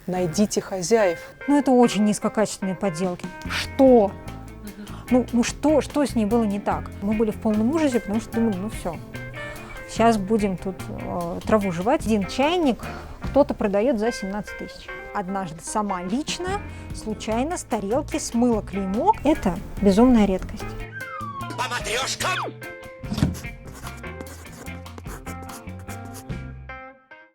найдите хозяев. Ну, это очень низкокачественные подделки. Что? Что с ней было не так? Мы были в полном ужасе, потому что думали, ну все, сейчас будем тут траву жевать. Один чайник кто-то продает за 17 тысяч. Однажды сама лично, случайно, с тарелки смыла клеймок. Это безумная редкость.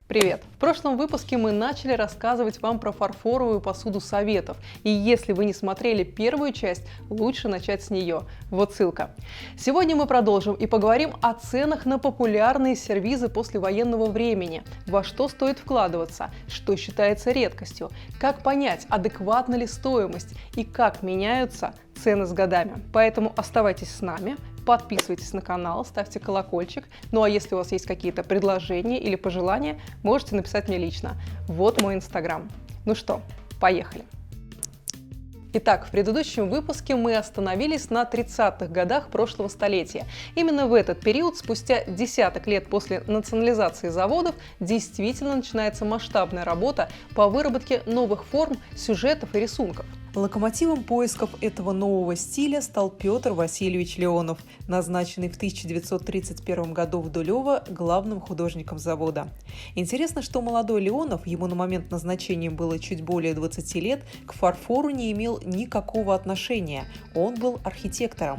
Привет! В прошлом выпуске мы начали рассказывать вам про фарфоровую посуду советов. И если вы не смотрели первую часть, лучше начать с нее. Вот ссылка. Сегодня мы продолжим и поговорим о ценах на популярные сервизы послевоенного времени. Во что стоит вкладываться, что считается редкостью, как понять, адекватна ли стоимость и как меняются цены с годами. Поэтому оставайтесь с нами. Подписывайтесь на канал, ставьте колокольчик. Ну а если у вас есть какие-то предложения или пожелания, можете написать мне лично. Вот мой инстаграм. Ну что, поехали. Итак, в предыдущем выпуске мы остановились на 30-х годах прошлого столетия. Именно в этот период, спустя десяток лет после национализации заводов, действительно начинается масштабная работа по выработке новых форм, сюжетов и рисунков. Локомотивом поисков этого нового стиля стал Петр Васильевич Леонов, назначенный в 1931 году в Дулево главным художником завода. Интересно, что молодой Леонов, ему на момент назначения было чуть более 20 лет, к фарфору не имел никакого отношения, он был архитектором.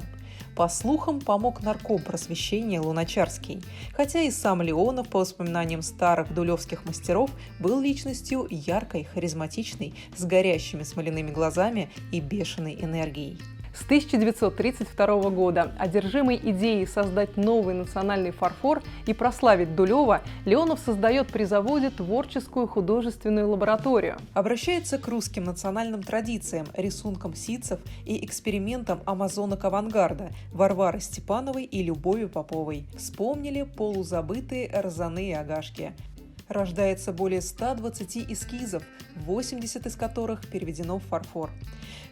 По слухам, помог нарком просвещения Луначарский. Хотя и сам Леонов, по воспоминаниям старых дулевских мастеров, был личностью яркой, харизматичной, с горящими смоляными глазами и бешеной энергией. С 1932 года, одержимый идеей создать новый национальный фарфор и прославить Дулево, Леонов создает при заводе творческую художественную лабораторию. Обращается к русским национальным традициям, рисункам ситцев и экспериментам амазонок авангарда Варвары Степановой и Любови Поповой. Вспомнили полузабытые рзаные агашки. Рождается более 120 эскизов, 80 из которых переведено в фарфор.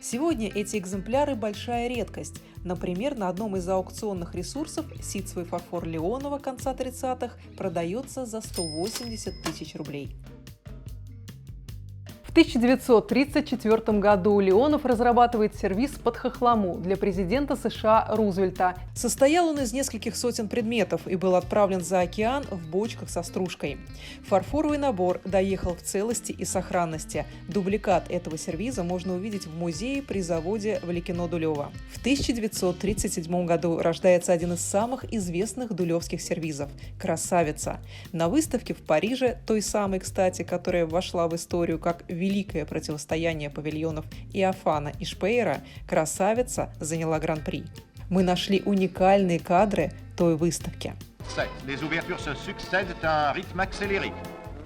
Сегодня эти экземпляры – большая редкость. Например, на одном из аукционных ресурсов ситцевый фарфор Леонова конца 30-х продается за 180 тысяч рублей. В 1934 году Леонов разрабатывает сервиз под хохлому для президента США Рузвельта. Состоял он из нескольких сотен предметов и был отправлен за океан в бочках со стружкой. Фарфоровый набор доехал в целости и сохранности. Дубликат этого сервиза можно увидеть в музее при заводе Влекино Дулево. В 1937 году рождается один из самых известных дулевских сервизов – «Красавица». На выставке в Париже, той самой, кстати, которая вошла в историю как великое противостояние павильонов Иофана и Шпеера, «Красавица» заняла гран-при. Мы нашли уникальные кадры той выставки. Les ouvertures se succèdent à un rythme accéléré.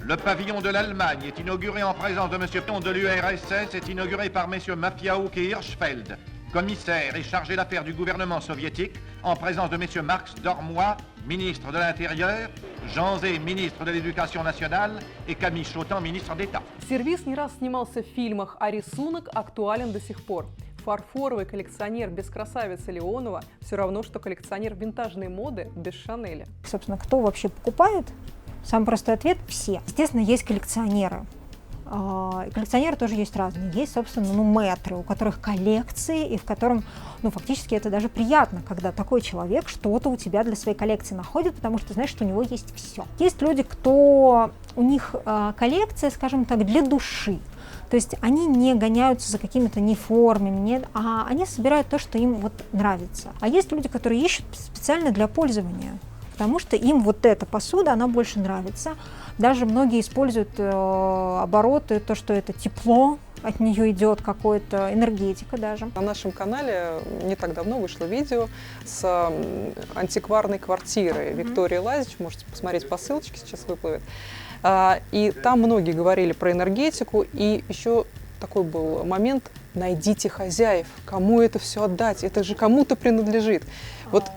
Le pavillon de l'Allemagne est inauguré en présence de M. Pion de l'URSS, est inauguré par M. Mafiaouk et Hirschfeld, commissaire et chargé d'affaires du gouvernement soviétique, en présence de M. Marx Dormois, ministre de l'Intérieur, Jean Zé, министр de l'Éducation nationale, и Camille Chotan, министр d'État. Сервиз не раз снимался в фильмах, а рисунок актуален до сих пор. Фарфоровый коллекционер без красавицы Леонова все равно, что коллекционер винтажной моды без Шанеля. Собственно, кто вообще покупает? Самый простой ответ – все. Естественно, есть коллекционеры. Коллекционеры тоже есть разные. Есть, собственно, мэтры, у которых коллекции, и в котором, фактически это даже приятно, когда такой человек что-то у тебя для своей коллекции находит, потому что знаешь, что у него есть все. Есть люди, у них коллекция, скажем так, для души. То есть они не гоняются за какими-то формами, а они собирают то, что им нравится. А есть люди, которые ищут специально для пользования, потому что им эта посуда, она больше нравится. Даже многие используют обороты, то, что это тепло, от нее идет какая-то энергетика даже. На нашем канале не так давно вышло видео с антикварной квартирой Виктории Лазич. Можете посмотреть по ссылочке, сейчас выплывет. И там многие говорили про энергетику, и еще такой был момент: найдите хозяев, кому это все отдать, это же кому-то принадлежит.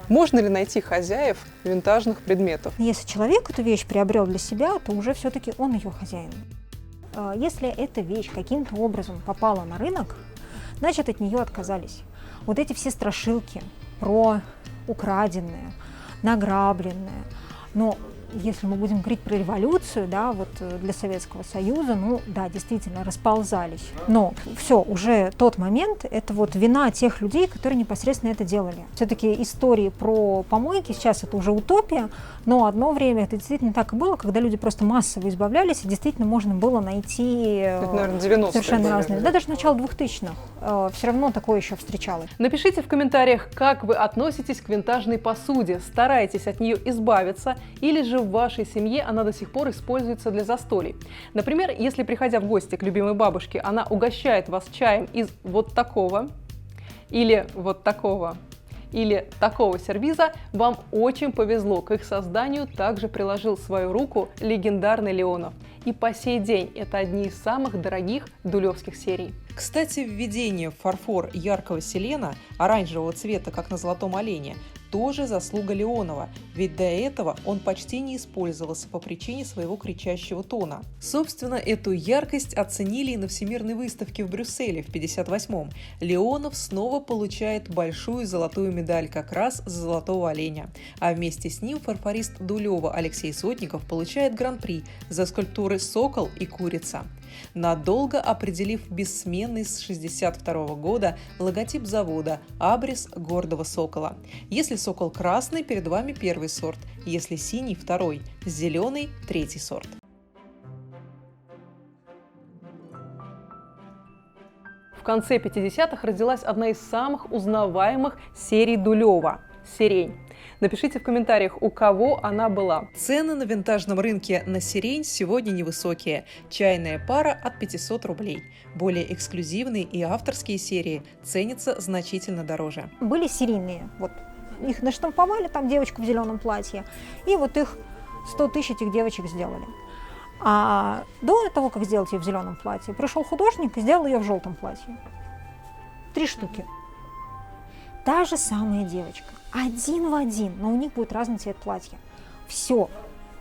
Можно ли найти хозяев винтажных предметов? Если человек эту вещь приобрел для себя, то уже все-таки он ее хозяин. Если эта вещь каким-то образом попала на рынок, значит, от нее отказались. Эти все страшилки про украденное, награбленное. Но если мы будем говорить про революцию, да, вот для Советского Союза, ну да, действительно расползались. Но все, уже тот момент, это вот вина тех людей, которые непосредственно это делали. Все-таки истории про помойки, сейчас это уже утопия, но одно время это действительно так и было, когда люди просто массово избавлялись, и действительно можно было найти это, наверное, 90-е совершенно были, разные. Да, даже начало 2000-х. Все равно такое еще встречалось. Напишите в комментариях, как вы относитесь к винтажной посуде, стараетесь от нее избавиться, или же в вашей семье она до сих пор используется для застолий. Например, если, приходя в гости к любимой бабушке, она угощает вас чаем из вот такого, или вот такого, или такого сервиза, вам очень повезло, к их созданию также приложил свою руку легендарный Леонов. И по сей день это одни из самых дорогих дулевских серий. Кстати, введение в фарфор яркого селена, оранжевого цвета, как на золотом олене, тоже заслуга Леонова, ведь до этого он почти не использовался по причине своего кричащего тона. Собственно, эту яркость оценили и на Всемирной выставке в Брюсселе в 1958-м. Леонов снова получает большую золотую медаль как раз за золотого оленя. А вместе с ним фарфорист Дулева Алексей Сотников получает гран-при за скульптуры «Сокол» и «Курица». Надолго определив бессменный с 1962 года логотип завода «Абрис гордого сокола». Если сокол красный, перед вами первый сорт, если синий – второй, зеленый – третий сорт. В конце 50-х родилась одна из самых узнаваемых серий Дулева – «Сирень». Напишите в комментариях, у кого она была. Цены на винтажном рынке на сирень сегодня невысокие. Чайная пара от 500 рублей. Более эксклюзивные и авторские серии ценятся значительно дороже. Были серийные, вот их наштамповали, там девочка в зеленом платье, и вот их 100 тысяч этих девочек сделали. А до того, как сделать ее в зеленом платье, пришел художник и сделал ее в желтом платье. 3 штуки. Та же самая девочка. Один в один, но у них будет разный цвет платья. Все.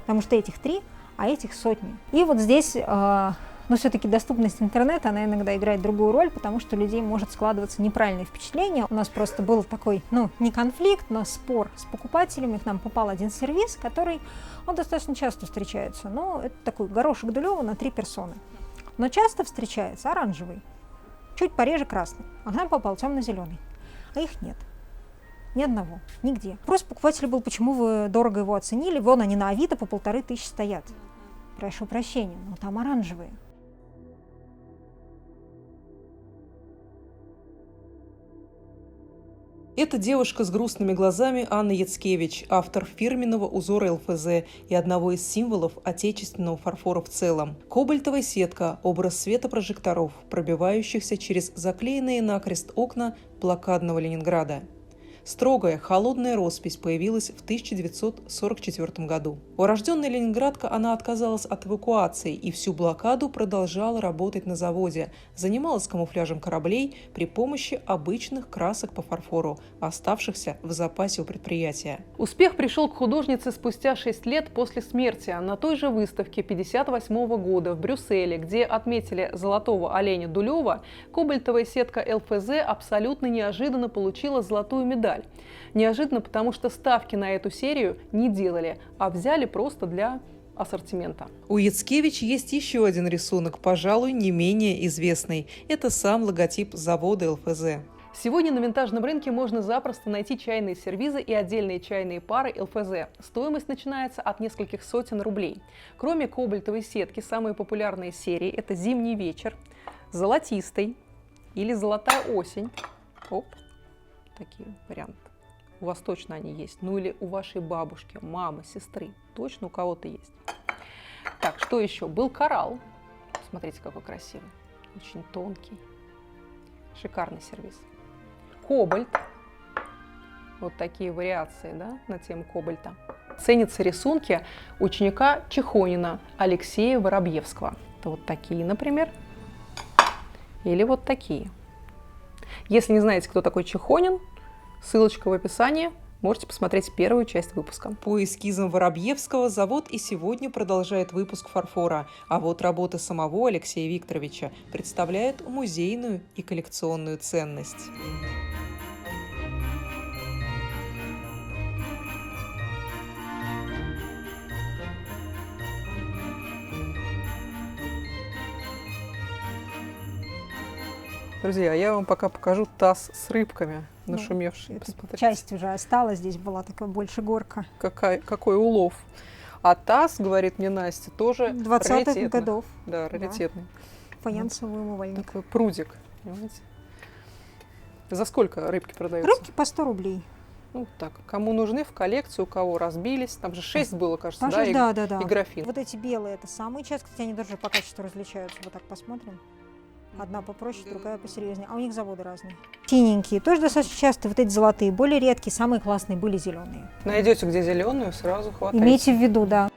Потому что этих 3, а этих сотни. И вот здесь, но все-таки доступность интернета, она иногда играет другую роль, потому что у людей может складываться неправильное впечатление. У нас просто был такой, не конфликт, но спор с покупателями. К нам попал один сервиз, который, он достаточно часто встречается. Но это такой горошек Дулева на 3 персоны. Но часто встречается оранжевый, чуть пореже красный. А к нам попал темно-зеленый. А их нет. Ни одного. Нигде. Вопрос покупателя был, почему вы дорого его оценили. Вон они на Авито по 1500 стоят. Прошу прощения, но там оранжевые. Это девушка с грустными глазами Анна Яцкевич, автор фирменного узора ЛФЗ и одного из символов отечественного фарфора в целом. Кобальтовая сетка – образ света прожекторов, пробивающихся через заклеенные накрест окна блокадного Ленинграда. Строгая, холодная роспись появилась в 1944 году. Урожденная ленинградка, она отказалась от эвакуации и всю блокаду продолжала работать на заводе, занималась камуфляжем кораблей при помощи обычных красок по фарфору, оставшихся в запасе у предприятия. Успех пришел к художнице спустя 6 лет после смерти на той же выставке 1958 года в Брюсселе, где отметили золотого оленя Дулева, кобальтовая сетка ЛФЗ абсолютно неожиданно получила золотую медаль. Неожиданно, потому что ставки на эту серию не делали, а взяли просто для ассортимента. У Яцкевич есть еще один рисунок, пожалуй, не менее известный. Это сам логотип завода ЛФЗ. Сегодня на винтажном рынке можно запросто найти чайные сервизы и отдельные чайные пары ЛФЗ. Стоимость начинается от нескольких сотен рублей. Кроме кобальтовой сетки, самые популярные серии – это «Зимний вечер», «Золотистый» или «Золотая осень». Оп. Такие варианты. У вас точно они есть. Ну или у вашей бабушки, мамы, сестры. Точно у кого-то есть. Так, что еще? Был коралл. Смотрите, какой красивый. Очень тонкий. Шикарный сервиз. Кобальт. Вот такие вариации, да, на тему кобальта. Ценятся рисунки ученика Чехонина Алексея Воробьевского. Это вот такие, например. Или вот такие. Если не знаете, кто такой Чехонин, ссылочка в описании, можете посмотреть первую часть выпуска. По эскизам Воробьевского завод и сегодня продолжает выпуск фарфора, а вот работы самого Алексея Викторовича представляют музейную и коллекционную ценность. Друзья, я вам пока покажу таз с рыбками, Ну, нашумевший. эта Посмотрите, часть уже осталась, здесь была такая больше горка. какой улов. А таз, говорит мне Настя, тоже 20-х раритетный. годов. Да, раритетный. Фаянсовый умывальник. Такой прудик, понимаете? За сколько рыбки продаются? Рыбки по 100 рублей. Ну, так, кому нужны в коллекцию, у кого разбились. Там же 6 было, кажется, Там да, же, и, да. и графин. Вот эти белые, это самые часто, кстати, они даже по качеству различаются. Вот так посмотрим. Одна попроще, другая посерьезнее. А у них заводы разные. Синенькие, тоже достаточно часто. Вот эти золотые, более редкие. Самые классные были зеленые. Найдете, где зеленую, сразу хватайте. Имейте в виду, да.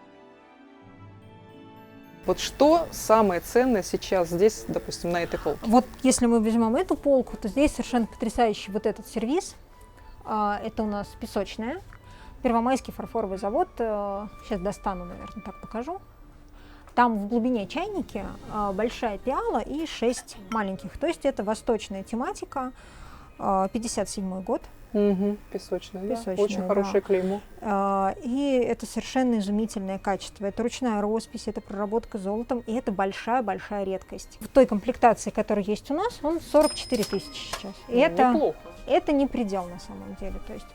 Вот что самое ценное сейчас здесь, допустим, на этой полке? Вот если мы возьмем эту полку, то здесь совершенно потрясающий вот этот сервиз. Это у нас песочная. Первомайский фарфоровый завод. Сейчас достану, наверное, так покажу. Там в глубине чайники большая пиала и 6 маленьких. То есть это восточная тематика. 57-й год. Угу, песочная, да. Песочная, Очень хорошее клеймо. И это совершенно изумительное качество. Это ручная роспись, это проработка золотом, и это большая-большая редкость. В той комплектации, которая есть у нас, он 44 тысячи сейчас. И Неплохо. это не предел на самом деле. То есть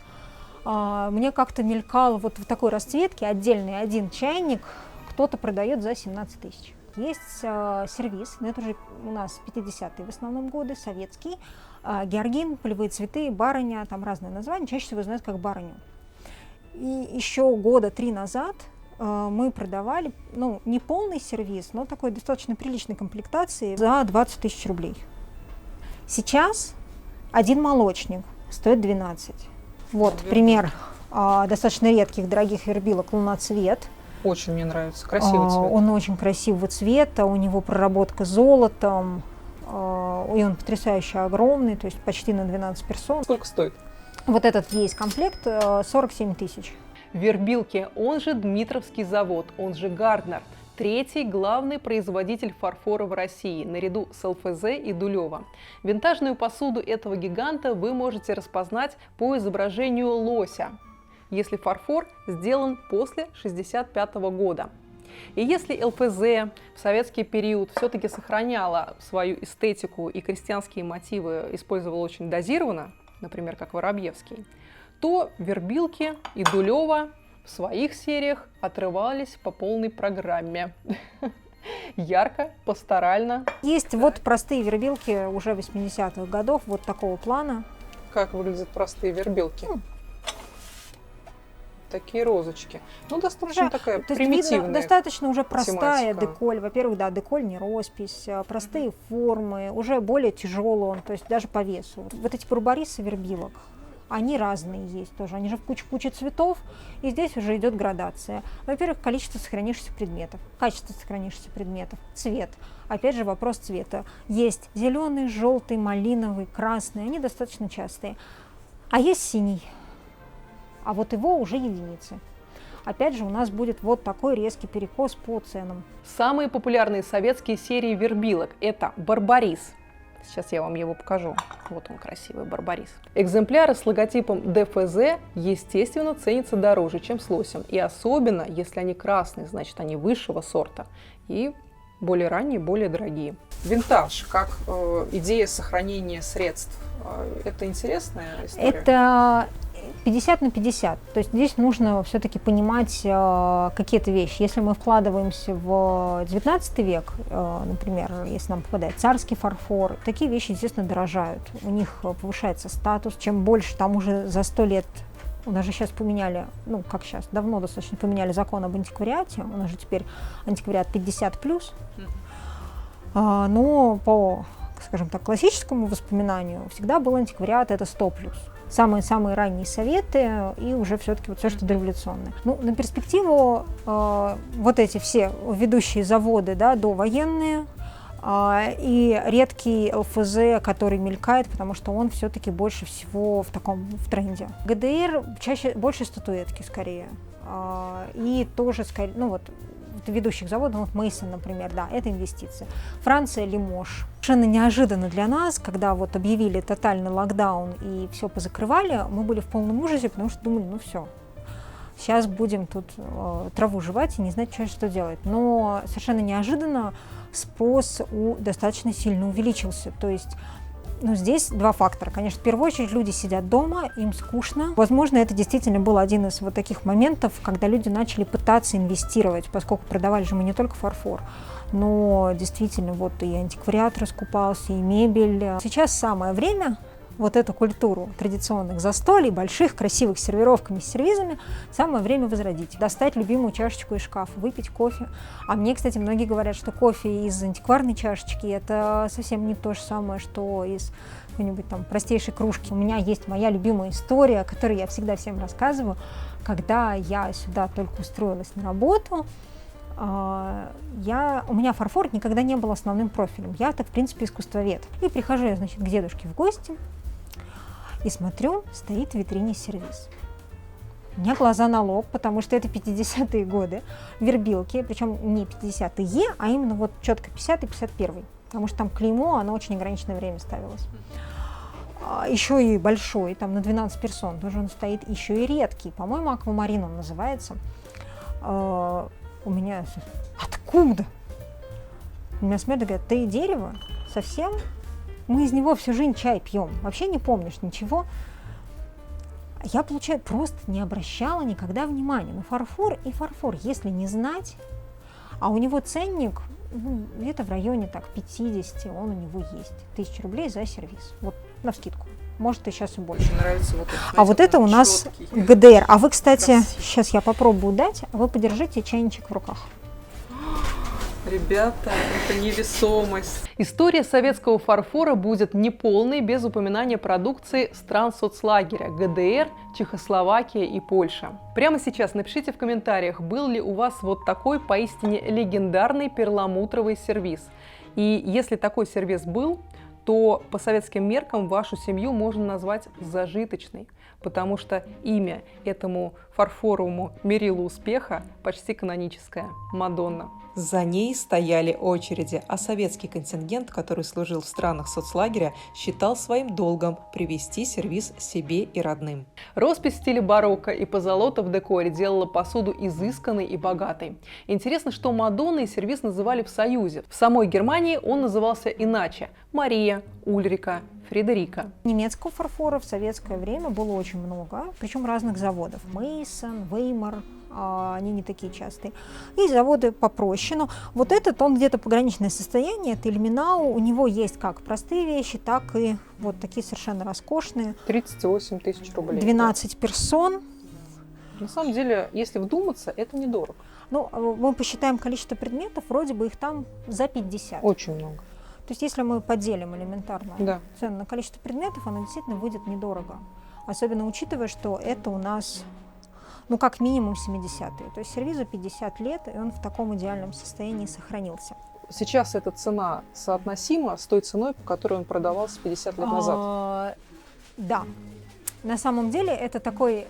мне как-то мелькало вот в такой расцветке отдельный один чайник, кто-то продает за 17 тысяч. Есть сервиз, но это уже у нас 50-е в основном годы, советский. Георгин, полевые цветы, барыня, там разные названия, чаще всего знают как барыню. И еще года 3 назад мы продавали, ну, не полный сервиз, но такой достаточно приличной комплектации за 20 тысяч рублей. Сейчас один молочник стоит 12. Вот пример достаточно редких, дорогих вербилок «Луноцвет». Очень мне нравится. Красивый цвет. Он очень красивого цвета, у него проработка золотом, и он потрясающе огромный, то есть почти на 12 персон. Сколько стоит? Вот этот весь комплект 47 тысяч. Вербилки, он же Дмитровский завод, он же Гарднер. Третий главный производитель фарфора в России, наряду с ЛФЗ и Дулево. Винтажную посуду этого гиганта вы можете распознать по изображению лося, если фарфор сделан после 1965 года. И если ЛФЗ в советский период все-таки сохраняла свою эстетику и крестьянские мотивы использовала очень дозированно, например, как Воробьевский, то Вербилки и Дулево в своих сериях отрывались по полной программе. Ярко, пасторально. Есть вот простые вербилки уже 80-х годов, вот такого плана. Как выглядят простые вербилки? Такие розочки. Ну, достаточно Уже, такая то есть примитивная. видно, достаточно уже простая тематика. деколь. Во-первых, да, деколь не роспись, простые формы, уже более тяжелый он, то есть даже по весу. Вот эти барбарисы вербилок, они разные есть тоже, они же в куче цветов, и здесь уже идет градация. Во-первых, количество сохранившихся предметов, качество сохранившихся предметов, цвет. Опять же, вопрос цвета. Есть зеленый, желтый, малиновый, красный, они достаточно частые. А есть синий. А вот его уже единицы. Опять же, у нас будет вот такой резкий перекос по ценам. Самые популярные советские серии вербилок – это «Барбарис». Сейчас я вам его покажу. Вот он, красивый «Барбарис». Экземпляры с логотипом ДФЗ, естественно, ценятся дороже, чем с лосем. И особенно, если они красные, значит, они высшего сорта. И более ранние, более дорогие. Винтаж, как идея сохранения средств. Это интересная история? Это 50 на 50. То есть здесь нужно все-таки понимать какие-то вещи. Если мы вкладываемся в 19 век, например, если нам попадает царский фарфор, такие вещи, естественно, дорожают. У них повышается статус. Чем больше, там уже за 100 лет, у нас же сейчас поменяли, ну как сейчас, давно достаточно поменяли закон об антиквариате, у нас же теперь антиквариат 50+. Но по, скажем так, классическому воспоминанию всегда был антиквариат это 100+. Самые ранние советы и уже все-таки вот все, что дореволюционное. Ну, на перспективу вот эти все ведущие заводы, да, довоенные, и редкий ЛФЗ, который мелькает, потому что он все-таки больше всего в тренде. ГДР чаще больше статуэтки скорее. И тоже скорее, ну вот, ведущих заводов, вот Мейсон, например, да, это инвестиции. Франция, Лимож. Совершенно неожиданно для нас, когда вот объявили тотальный локдаун и все позакрывали, мы были в полном ужасе, потому что думали, ну все, сейчас будем тут траву жевать и не знать, что делать. Но совершенно неожиданно спрос достаточно сильно увеличился. То есть Ну, здесь два фактора. Конечно, в первую очередь люди сидят дома, им скучно. Возможно, это действительно был один из вот таких моментов, когда люди начали пытаться инвестировать, поскольку продавали же мы не только фарфор, но действительно вот и антиквариат раскупался, и мебель. Сейчас самое время вот эту культуру традиционных застолий, больших, красивых сервировками с сервизами, самое время возродить. Достать любимую чашечку из шкафа, выпить кофе. А мне, кстати, многие говорят, что кофе из антикварной чашечки – это совсем не то же самое, что из какой-нибудь там простейшей кружки. У меня есть моя любимая история, которую я всегда всем рассказываю. Когда я сюда только устроилась на работу, у меня фарфор никогда не был основным профилем. Я-то, в принципе, искусствовед. И прихожу я, значит, к дедушке в гости, и смотрю, стоит в витрине сервиз. У меня глаза на лоб, потому что это 50-е годы, вербилки, причем не 50-е, а именно вот четко 50-й, 51-й, потому что там клеймо, оно очень ограниченное время ставилось. Еще и большой, там на 12 персон, тоже он стоит, еще и редкий, по-моему, аквамарин он называется. У меня откуда? У меня смотрят и говорят, ты дерево? Совсем? Мы из него всю жизнь чай пьем, вообще не помнишь ничего. Я, получается, просто не обращала никогда внимания на фарфор и фарфор, если не знать. А у него ценник где-то в районе так 50, он у него есть. 1000 рублей за сервиз, вот навскидку. Может, и сейчас и больше. Мне нравится вот это, а вот это у нас четкий. ГДР. А вы, кстати, Красиво. сейчас я попробую дать, а вы подержите чайничек в руках. Ребята, это невесомость. История советского фарфора будет неполной без упоминания продукции стран соцлагеря ГДР, Чехословакия и Польша. Прямо сейчас напишите в комментариях, был ли у вас вот такой поистине легендарный перламутровый сервиз. И если такой сервиз был, то по советским меркам вашу семью можно назвать зажиточной, потому что имя этому фарфоровому мерилу успеха почти каноническое – Мадонна. За ней стояли очереди, а советский контингент, который служил в странах соцлагеря, считал своим долгом привезти сервиз себе и родным. Роспись в стиле барокко и позолота в декоре делала посуду изысканной и богатой. Интересно, что Мадонной сервиз называли в Союзе. В самой Германии он назывался иначе – Мария, Ульрика, Фредерика. Немецкого фарфора в советское время было очень много, причем разных заводов. Мейсон, Веймар, они не такие частые. И заводы попроще. Но вот этот, он где-то пограничное состояние, это Ильменау. У него есть как простые вещи, так и вот такие совершенно роскошные. 38 тысяч рублей. 12 персон. На самом деле, если вдуматься, это недорого. Ну, мы посчитаем количество предметов, вроде бы их там за 50. Очень много. То есть, если мы поделим элементарно Да. цену на количество предметов, оно действительно выйдет недорого. Особенно учитывая, что это у нас, ну, как минимум 70-е. То есть сервизу 50 лет, и он в таком идеальном состоянии сохранился. Сейчас эта цена соотносима с той ценой, по которой он продавался 50 лет назад. Да. На самом деле это такой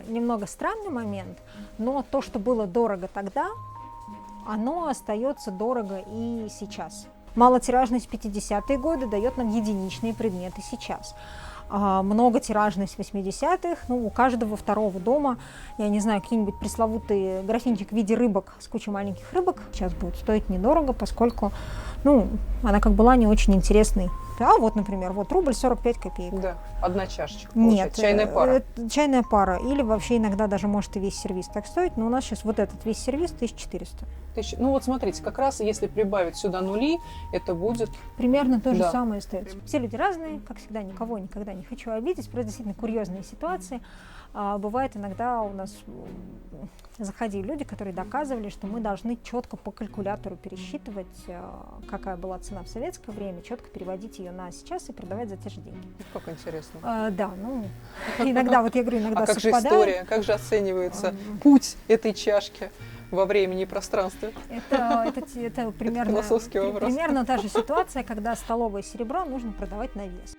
немного странный момент, но то, что было дорого тогда, оно остается дорого и сейчас. Малотиражность 50-е годы дает нам единичные предметы сейчас. Многотиражность 80-х, ну, у каждого второго дома, я не знаю, какие-нибудь пресловутые графинчик в виде рыбок с кучей маленьких рыбок сейчас будет стоить недорого, поскольку, ну, она как была не очень интересной. А вот, например, вот рубль 45 копеек. Да, одна чашечка. Нет, чайная пара. Чайная пара. Или вообще иногда даже может и весь сервиз так стоить, но у нас сейчас вот этот весь сервиз 1400. Ну вот смотрите, как раз если прибавить сюда нули, это будет... Примерно то же Да. самое остается. Все люди разные, как всегда, никого никогда не хочу обидеть, просто действительно курьезные ситуации. Бывает иногда у нас заходили люди, которые доказывали, что мы должны четко по калькулятору пересчитывать, какая была цена в советское время, четко переводить ее на сейчас и продавать за те же деньги. Как интересно. Да, ну, иногда, вот я говорю, иногда А как же совпадает. история, как же оценивается путь этой чашки во времени и пространстве? Это примерно, философский вопрос. примерно та же ситуация, когда столовое серебро нужно продавать на вес.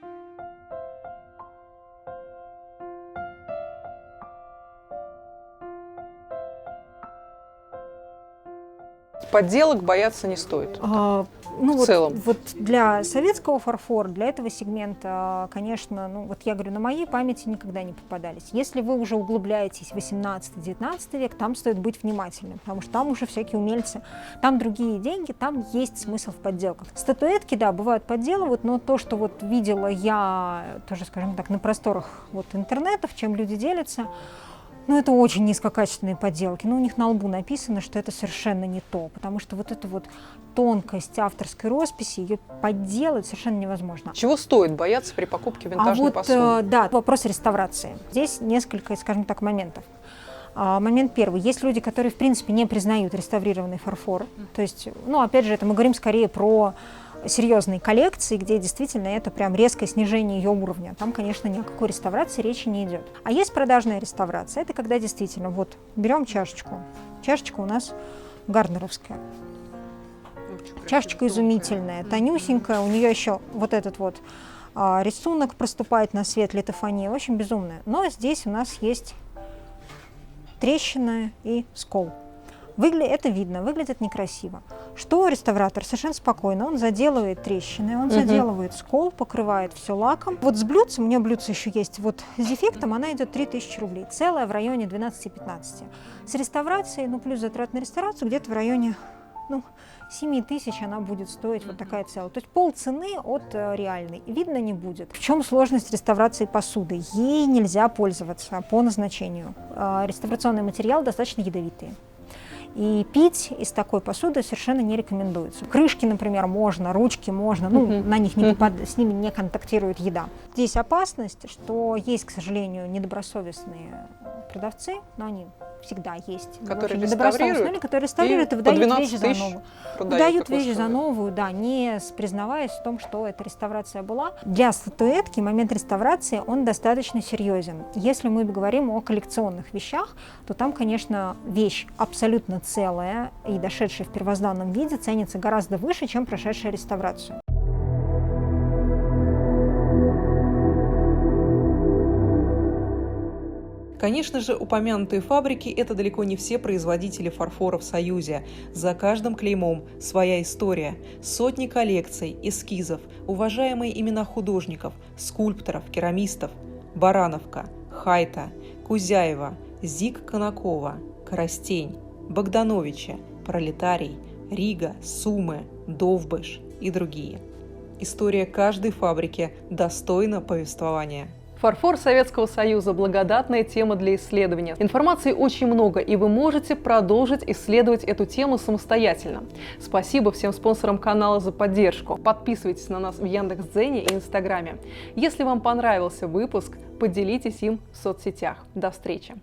подделок бояться не стоит. Ну, В целом. Вот для советского фарфора, для этого сегмента, конечно, ну вот я говорю, на моей памяти никогда не попадались. Если вы уже углубляетесь в 18-19 век, там стоит быть внимательным, потому что там уже всякие умельцы, там другие деньги, там есть смысл в подделках. Статуэтки, да, бывают подделывают, но то, что вот видела я тоже, скажем так, на просторах вот интернетов, чем люди делятся, ну, это очень низкокачественные подделки. Ну, у них на лбу написано, что это совершенно не то, потому что вот эта вот тонкость авторской росписи, ее подделать совершенно невозможно. Чего стоит бояться при покупке винтажной посуды? Да, вопрос реставрации. Здесь несколько, скажем так, моментов. Момент первый. Есть люди, которые, в принципе, не признают реставрированный фарфор. То есть, ну, опять же, это мы говорим скорее про серьезные коллекции, где действительно это прям резкое снижение ее уровня. Там, конечно, ни о какой реставрации речи не идет. А есть продажная реставрация. Это когда действительно, вот, берем чашечку. Чашечка у нас гарнеровская. Чашечка изумительная, тонюсенькая. У нее еще вот этот вот рисунок проступает на свет, литофония. Очень безумная. Но здесь у нас есть трещина и скол. Это видно, выглядит некрасиво. Что реставратор? Совершенно спокойно. Он заделывает трещины, он заделывает скол, покрывает все лаком. Вот с блюдцем, у меня блюдце еще есть, вот с дефектом она идет 3000 рублей. Целая в районе 12-15. С реставрацией, ну плюс затрат на реставрацию, где-то в районе 7000 она будет стоить, вот такая целая. То есть полцены от реальной. Видно не будет. В чем сложность реставрации посуды? Ей нельзя пользоваться по назначению. Реставрационные материалы достаточно ядовитые. И пить из такой посуды совершенно не рекомендуется. Крышки, например, можно, ручки можно, на них с ними не контактирует еда. Здесь опасность, что есть, к сожалению, недобросовестные продавцы, но они всегда есть. Которые реставрируют, которые реставрируют и выдают вещи за новую. Выдают вещи за новую, да, не признаваясь в том, что эта реставрация была. Для статуэтки момент реставрации, он достаточно серьезен. Если мы говорим о коллекционных вещах, то там, конечно, вещь абсолютно целая и дошедшая в первозданном виде ценится гораздо выше, чем прошедшая реставрацию. Конечно же, упомянутые фабрики – это далеко не все производители фарфора в Союзе. За каждым клеймом своя история, сотни коллекций, эскизов, уважаемые имена художников, скульпторов, керамистов – Барановка, Хайта, Кузяева, Зик Конакова, Коростень, Богдановича, Пролетарий, Рига, Сумы, Довбыш и другие. История каждой фабрики достойна повествования. Фарфор Советского Союза – благодатная тема для исследования. Информации очень много, и вы можете продолжить исследовать эту тему самостоятельно. Спасибо всем спонсорам канала за поддержку. Подписывайтесь на нас в Яндекс.Дзене и Инстаграме. Если вам понравился выпуск, поделитесь им в соцсетях. До встречи!